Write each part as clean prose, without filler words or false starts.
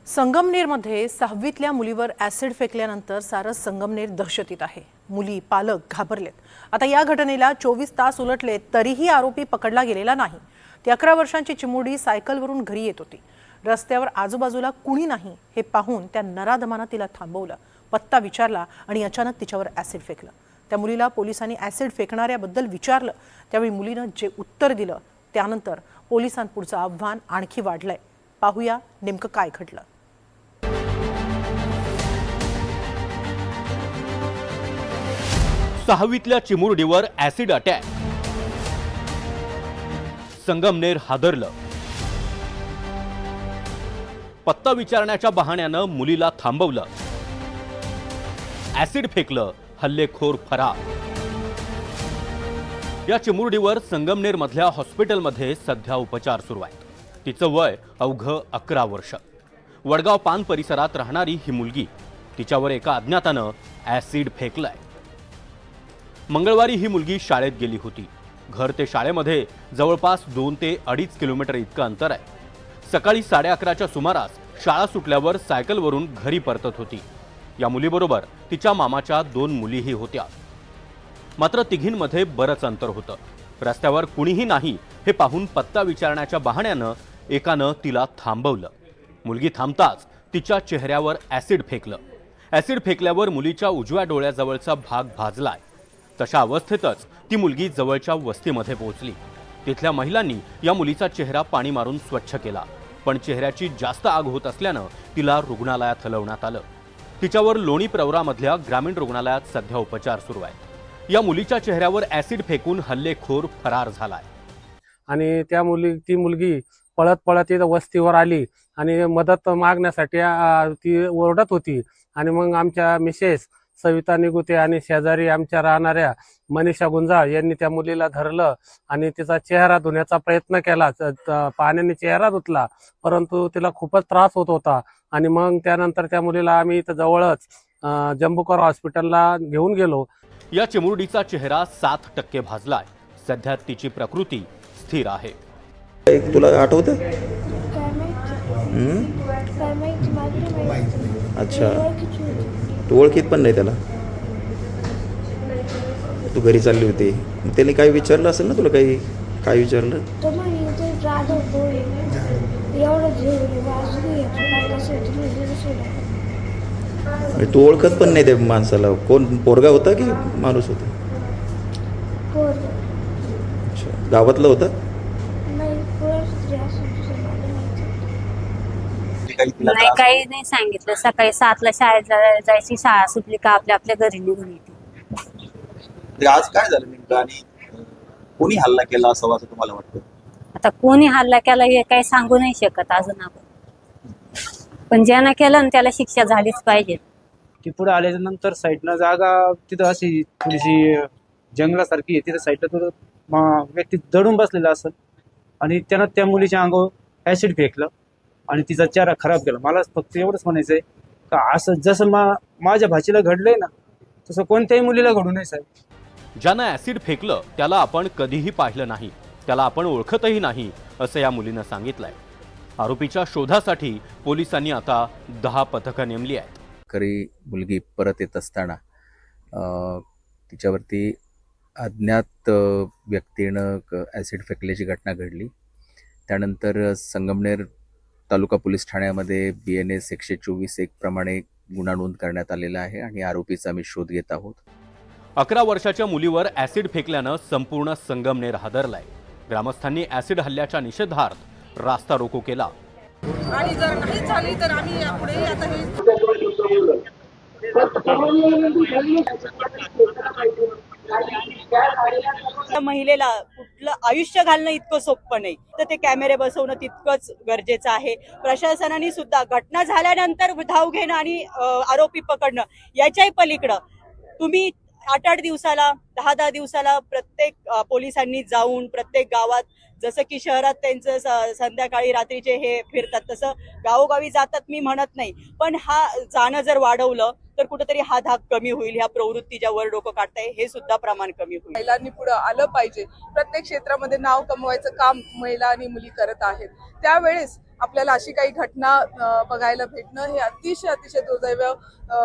संगमनेरमध्ये 6वीतल्या मुलीवर ॲसिड फेकल्यानंतर सारं संगमनेर दहशतीत आहे। मुली पालक घाबरलेत। आता या घटनेला 24 तास उलटले तरीही आरोपी पकडला गेलेला नाही। ती 11 वर्षांची चिमुरडी सायकलवरून घरी येत होती। रस्त्यावर आजूबाजूला कुणी नाही हे पाहून त्या नराधमानं तिला थांबवलं, पत्ता विचारला आणि अचानक तिच्यावर ॲसिड फेकलं। त्या मुलीला पोलिसांनी ॲसिड फेकणाऱ्याबद्दल विचारलं, त्यावेळी मुलीनं जे उत्तर दिलं त्यानंतर पोलिसांपुढचं आव्हान आणखी वाढलंय। पाहूया नेमकं काय घडलं। 6वीतल्या चिमुरडीवर ॲसिड अटॅक। संगमनेर हादरलं। पत्ता विचारण्याच्या बहाण्यानं मुलीला थांबवलं, ॲसिड फेकलं, हल्लेखोर फरार। या चिमुरडीवर संगमनेर मधल्या हॉस्पिटलमध्ये सध्या उपचार सुरू आहेत। तिचं वय अवघं 11 वर्ष। वडगाव पान परिसरात राहणारी ही मुलगी, तिच्यावर एका अज्ञातानं ॲसिड फेकलंय। मंगळवारी ही मुलगी शाळेत गेली होती। घर ते शाळेमध्ये जवळपास 2 ते 2.5 किलोमीटर इतकं अंतर आहे। सकाळी 11:30च्या सुमारास शाळा सुटल्यावर सायकलवरून घरी परतत होती। या मुलीबरोबर तिच्या मामाच्या 2 मुलीही होत्या। मात्र तिघींमध्ये बरंच अंतर होतं। रस्त्यावर कुणीही नाही हे पाहून पत्ता विचारण्याच्या बहाण्यानं एकानं तिला थांबवलं। मुलगी थांबताच तिच्या चेहऱ्यावर ॲसिड फेकलं। ॲसिड फेकल्यावर मुलीच्या उजव्या डोळ्याजवळचा भाग भाजलाय। तशा अवस्थेतच ती मुलगी जवळच्या वस्तीमध्ये पोहोचली। तिथल्या महिलांनी या मुलीचा चेहरा पाणी मारून स्वच्छ केला, पण चेहऱ्याची जास्त आग होत असल्यानं तिला रुग्णालयात हलवण्यात आलं। तिच्यावर लोणी प्रवरामधल्या ग्रामीण रुग्णालयात सध्या उपचार सुरू आहेत। या मुलीच्या चेहऱ्यावर ॲसिड फेकून हल्लेखोर फरार झालाय आणि ती मुलगी पळत पळत इथं वस्तीवर आली आणि मदत मागण्यासाठी ती ओरडत होती। आणि मग आमच्या मिसेस सविता निगुते आणि शेजारी आमच्या राहणाऱ्या मनीषा गुंजाळ यांनी त्या मुलीला धरलं आणि तिचा चेहरा धुण्याचा प्रयत्न केला। पाण्याने चेहरा धुतला, परंतु तिला खूपच त्रास होत होता। आणि मग त्यानंतर त्या मुलीला आम्ही इथं जवळच जंबूकर हॉस्पिटलला घेऊन गेलो। या चिमुरडीचा चेहरा 7% भाजलाय। सध्या तिची प्रकृती स्थिर आहे। तुला आठवतं? अच्छा, तू ओळखीत पण नाही त्याला? तू घरी चालली होती, त्याने काही विचारलं असेल ना तुला? काय विचारलं? तू ओळखत पण नाही त्या माणसाला? कोण, पोरगा होता की माणूस होता? अच्छा, गावातलं होतं? नाही, काही नाही सांगितलं। सकाळी 7ला शाळेत जायची, शाळा सुटली का आपल्या घरी निघून येते। आज काय झालं नेमकं आणि कोणी हल्ला केला असावा असं तुम्हाला वाटतं? आता कोणी हल्ला केला हे काही सांगू नाही शकत अजून आपण, पण ज्यानं केलं त्याला शिक्षा झालीच पाहिजे। ती पुढे आल्याच्या नंतर साईडनं जागा तिथं अशी थोडीशी जंगलासारखी आहे, तिथं साईडला थोडं व्यक्ती दडून बसलेला असेल आणि त्यानं त्या मुलीच्या अंगावर ॲसिड फेकलं आणि तिचा चेहरा खराब केला। मला फक्त एवढंच म्हणायचंय का असं जसं माझ्या भाचीला घडलंय ना, तसं कोणत्याही मुलीला घडू नये साहेब। ज्यानं ॲसिड फेकलं त्याला आपण कधीही पाहिलं नाही, त्याला आपण ओळखतही नाही, असं या मुलीनं सांगितलंय। आरोपीच्या शोधासाठी पोलिसांनी आता 10 पथकं नेमली आहेत। करी मुलगी परत येत असताना तिच्यावरती अज्ञात व्यक्तीनं ॲसिड फेकल्याची घटना घडली। त्यानंतर संगमनेर तालुका पोलीस ठाण्यामध्ये BNS 124(1) प्रमाणे गुन्हा नोंद करण्यात आलेला आहे आणि आरोपीचा आम्ही शोध घेत आहोत। 11 वर्षाच्या मुलीवर ॲसिड फेकल्यानं संपूर्ण संगमनेर हादरलाय। ग्रामस्थांनी ॲसिड हल्ल्याच्या निषेधार्थ रास्ता रोको केला आणि जर नाही झाली तर आम्ही यापुढे आता हे महिलेला कुठलं आयुष्य घालणं इतकं सोपं नाही, तर ते कॅमेरे बसवणं तितकंच गरजेचं आहे। प्रशासनाने सुद्धा घटना झाल्यानंतर धाव घेणं आणि आरोपी पकडणं याच्याही पलीकडं तुम्ही 8-8 दिवसाला 10-10 दिवसाला प्रत्येक पोलिसांनी जाऊन प्रत्येक गावात, जसं की शहरात त्यांचं संध्याकाळी रात्रीचे हे फिरतात तसं गावोगावी जातात मी म्हणत नाही, पण हा जाणं जर वाढवलं तर कुठेतरी हा धाक कमी होईल, ह्या प्रवृत्ती ज्या वर डोकं काढताय हे सुद्धा प्रमाण कमी होईल. महिलांनी पुढे आलं पाहिजे. प्रत्येक क्षेत्रामध्ये नाव कमवायचं काम महिला आणि मुली करत आहेत. त्यावेळेस आपल्याला अशी काही घटना बघायला भेटणं हे अतिशय दुर्दैव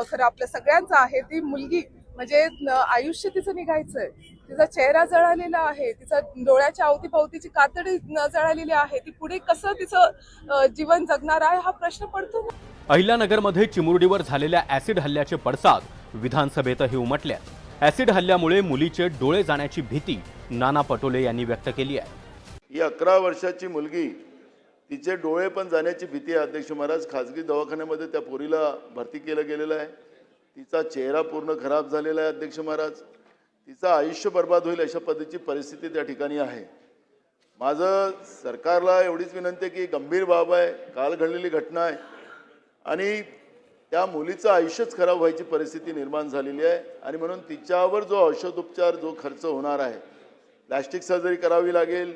खरं आपल्या सगळ्यांचं आहे. ती मुलगी म्हणजे आयुष्य तिचं निघायचंय, तिचा चेहरा जळालेला आहे, तिचा डोळ्याच्या अवतीभवतीची कातडी जळालेली आहे, ती पुढे कसं तिचं जीवन जगणार आहे हा प्रश्न पडतो ना. अहिल्यानगरमध्ये चिमुरडीवर झालेल्या ऍसिड हल्ल्याचे पडसाद विधानसभेतही उमटल्या. ऍसिड हल्ल्यामुळे मुलीचे डोळे जाण्याची भीती नाना पटोले यांनी व्यक्त केली आहे. ही 11 वर्षाची मुलगी, तिचे डोळे पण जाण्याची भीती आहे. अध्यक्ष महाराज, खाजगी दवाखान्यामध्ये त्या पोरीला भरती केलं गेलेलं आहे. तिचा चेहरा पूर्ण खराब झालेला आहे. अध्यक्ष महाराज, तिचं आयुष्य बर्बाद होईल अशा पद्धतीची परिस्थिती त्या ठिकाणी आहे. माझं सरकारला एवढीच विनंती आहे की गंभीर बाब आहे, काल घडलेली घटना आहे आणि त्या मुलीचं आयुष्यच खराब व्हायची परिस्थिती निर्माण झालेली आहे आणि म्हणून तिच्यावर जो औषधोपचार, जो खर्च होणार आहे, प्लॅस्टिक सर्जरी करावी लागेल,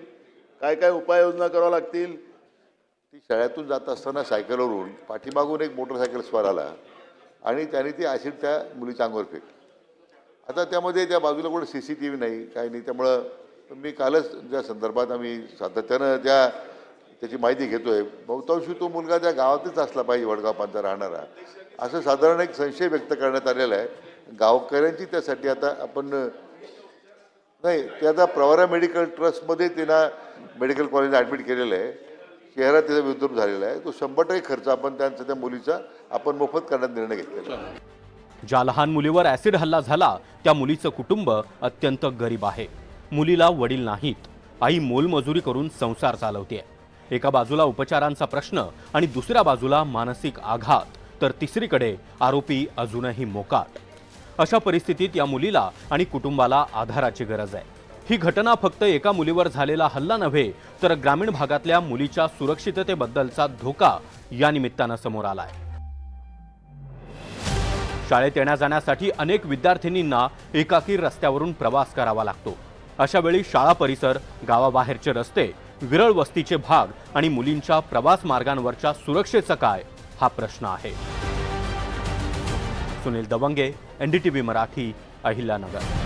काय काय उपाययोजना कराव्या लागतील. ती शाळेतून जात असताना सायकलवरून पाठीमागून एक मोटरसायकल स्वार आला आणि त्याने ती ॲसिड त्या मुलीच्या अंगावर फेकली. आता त्यामध्ये त्या बाजूला कोण CCTV नाही, काही नाही. त्यामुळं मी कालच त्या संदर्भात आम्ही सातत्यानं त्याची माहिती घेतोय. बहुतांशी तो मुलगा त्या गावातच असला पाहिजे, वडगाव पानचा राहणारा, असं साधारण एक संशय व्यक्त करण्यात आलेला आहे. गावकऱ्यांची त्यासाठी आता आपण नाही, ते आता प्रवरा मेडिकल ट्रस्टमध्ये त्यांना मेडिकल कॉलेजला ॲडमिट केलेलं आहे. चेहरा त्याचा विद्रूप झालेला आहे. तो 100% खर्च आपण त्या मुलीचा आपण मोफत करण्याचा निर्णय घेतलेला आहे. ज्या लहान मुलीवर ऍसिड हल्ला झाला त्या मुलीचं कुटुंब अत्यंत गरीब आहे. मुलीला वडील नाहीत, आई मोलमजुरी करून संसार चालवते. एका बाजूला उपचारांचा प्रश्न आणि दुसऱ्या बाजूला मानसिक आघात, तर तिसरीकडे आरोपी अजूनही मोकाट. अशा परिस्थितीत या मुलीला आणि कुटुंबाला आधाराची गरज आहे. ही घटना फक्त एका मुलीवर झालेला हल्ला नव्हे, तर ग्रामीण भागातल्या मुलीच्या सुरक्षिततेबद्दलचा धोका या निमित्तानं समोर आलाय. शाळेत येण्या जाण्यासाठी अनेक विद्यार्थिनींना एकाकी रस्त्यावरून प्रवास करावा लागतो. अशा वेळी शाळा परिसर, गावाबाहेरचे रस्ते, विरळ वस्तीचे भाग आणि मुलींच्या प्रवास मार्गांवरच्या सुरक्षेचं काय, हा प्रश्न आहे. सुनील दवंगे, NDTV मराठी, अहिल्यानगर.